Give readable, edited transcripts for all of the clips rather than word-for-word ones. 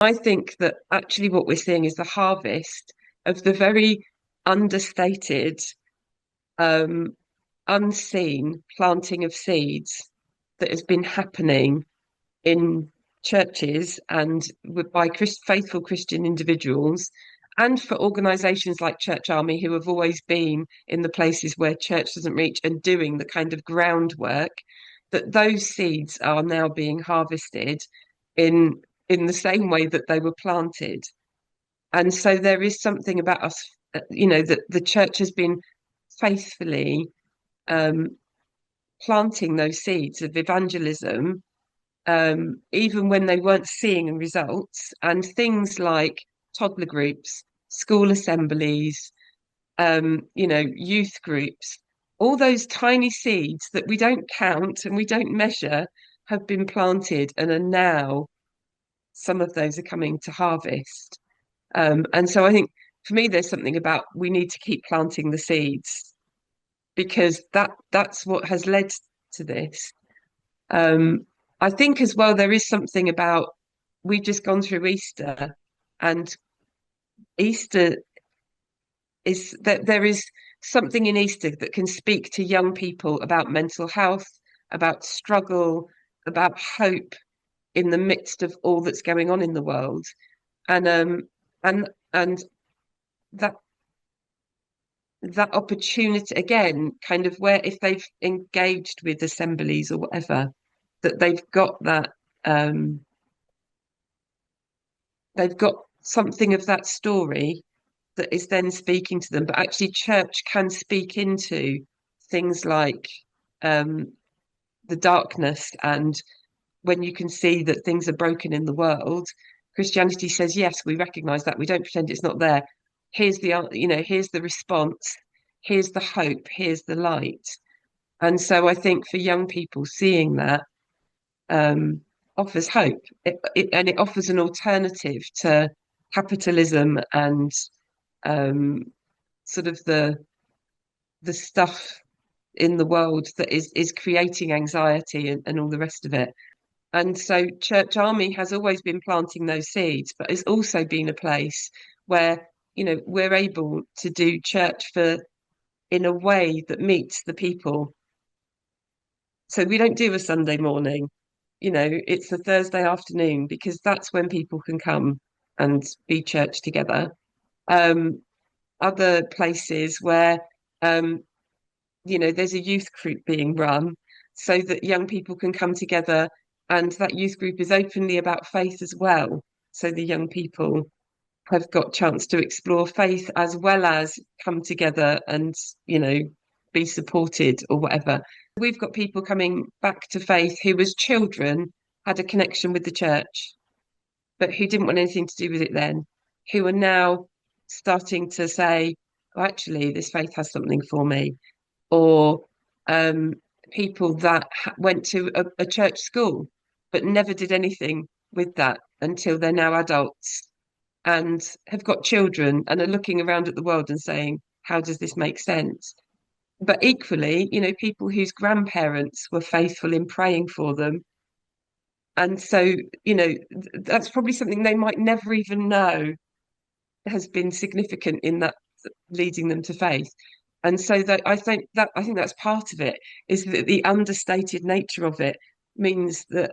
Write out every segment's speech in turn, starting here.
I think that actually what we're seeing is the harvest of the very understated, um, unseen planting of seeds that has been happening in churches and by faithful Christian individuals, and for organisations like Church Army, who have always been in the places where church doesn't reach and doing the kind of groundwork, that those seeds are now being harvested in the same way that they were planted. And so there is something about us, that the church has been faithfully um, planting those seeds of evangelism, even when they weren't seeing results, and things like toddler groups, school assemblies, youth groups, all those tiny seeds that we don't count and we don't measure have been planted and are now some of those are coming to harvest. And so I think for me, there's something about we need to keep planting the seeds because that's what has led to this. Um, I think as well, there is something about we've just gone through Easter, and Easter is that there is something in Easter that can speak to young people about mental health, about struggle, about hope in the midst of all that's going on in the world. And and that that opportunity again, kind of where if they've engaged with assemblies or whatever, that um they've got something of that story that is then speaking to them. But actually, church can speak into things like um, the darkness, and when you can see that things are broken in the world, Christianity says, yes, we recognize that. We don't pretend it's not there. Here's the response. Here's the hope. Here's the light. And so I think for young people, seeing that um, offers hope, and it offers an alternative to capitalism and um, sort of the stuff in the world that is creating anxiety and all the rest of it. And so Church Army has always been planting those seeds, but it's also been a place where, we're able to do church for in a way that meets the people. So we don't do a Sunday morning, it's a Thursday afternoon because that's when people can come and be church together. Um, Other places where um, there's a youth group being run so that young people can come together, and that youth group is openly about faith as well. So the young people have got chance to explore faith as well as come together and, you know, be supported or whatever. We've got people coming back to faith who, as children, had a connection with the church, but who didn't want anything to do with it then, who are now starting to say, oh, actually, this faith has something for me. Or um, people that went to a church school but never did anything with that until they're now adults and have got children and are looking around at the world and saying, how does this make sense? But equally, people whose grandparents were faithful in praying for them. And so, that's probably something they might never even know has been significant in that leading them to faith. And so that I think that's part of it, is that the understated nature of it means that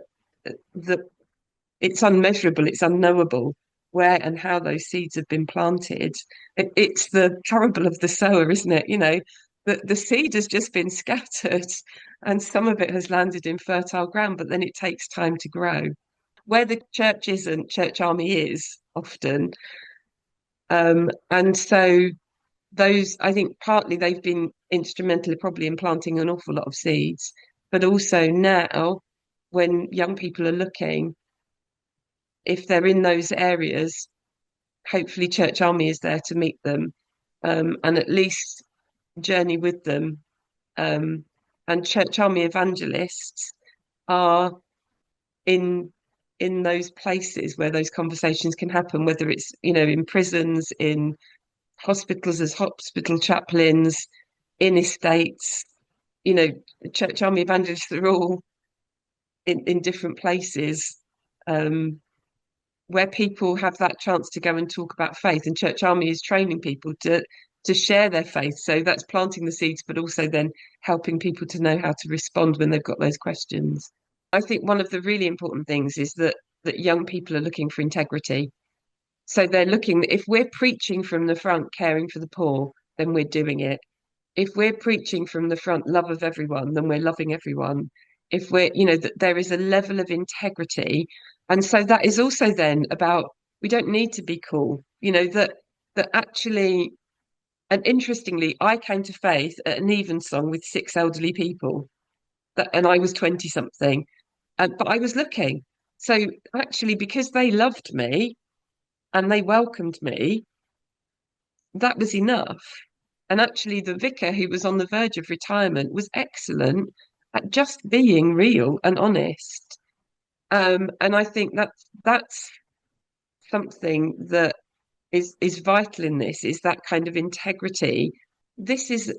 it's unmeasurable, it's unknowable where and how those seeds have been planted. It's the parable of the sower, isn't it? The seed has just been scattered and some of it has landed in fertile ground, but then it takes time to grow. Where the church isn't, Church Army is often. And so those, I think partly they've been instrumental probably in planting an awful lot of seeds, but also now when young people are looking, if they're in those areas, hopefully Church Army is there to meet them, and at least journey with them. Um, and Church Army evangelists are in in those places where those conversations can happen, whether it's in prisons, in hospitals as hospital chaplains, in estates. You know, Church Army evangelists are all in different places. Um, where people have that chance to go and talk about faith. And Church Army is training people to share their faith. So that's planting the seeds, but also then helping people to know how to respond when they've got those questions. I think one of the really important things is that young people are looking for integrity. So they're looking, if we're preaching from the front, caring for the poor, then we're doing it. If we're preaching from the front, love of everyone, then we're loving everyone. If we're, that there is a level of integrity. And so that is also then about, we don't need to be cool, that actually, and interestingly, I came to faith at an evensong with six elderly people, and I was 20 something, but I was looking. So actually, because they loved me and they welcomed me, that was enough. And actually, the vicar who was on the verge of retirement was excellent at just being real and honest. And I think that's something that is vital in this, is that kind of integrity. This is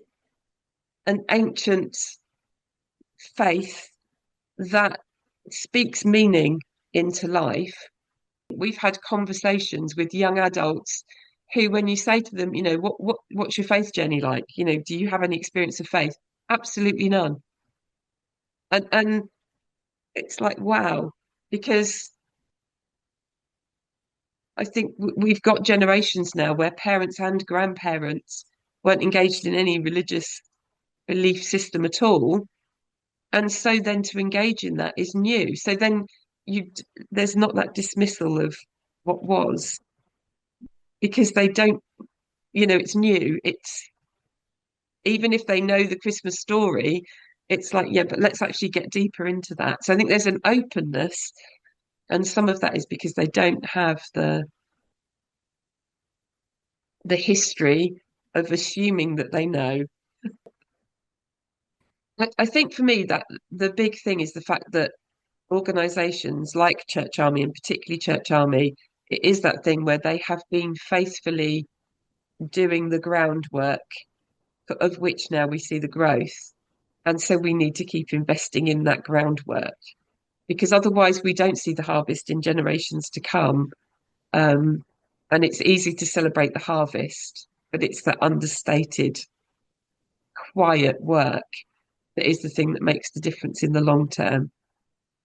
an ancient faith that speaks meaning into life. We've had conversations with young adults who, when you say to them, what's your faith journey like? Do you have any experience of faith? Absolutely none. And it's like, wow, because I think we've got generations now where parents and grandparents weren't engaged in any religious belief system at all. And so then to engage in that is new. So then you there's not that dismissal of what was, because they don't, it's new. It's, even if they know the Christmas story, it's like, yeah, but let's actually get deeper into that. So I think there's an openness, and some of that is because they don't have the history of assuming that they know. I think for me that the big thing is the fact that organizations like Church Army, and particularly Church Army, it is that thing where they have been faithfully doing the groundwork, of which now we see the growth. And so we need to keep investing in that groundwork, because otherwise we don't see the harvest in generations to come. Um, and it's easy to celebrate the harvest, but it's that understated, quiet work that is the thing that makes the difference in the long term.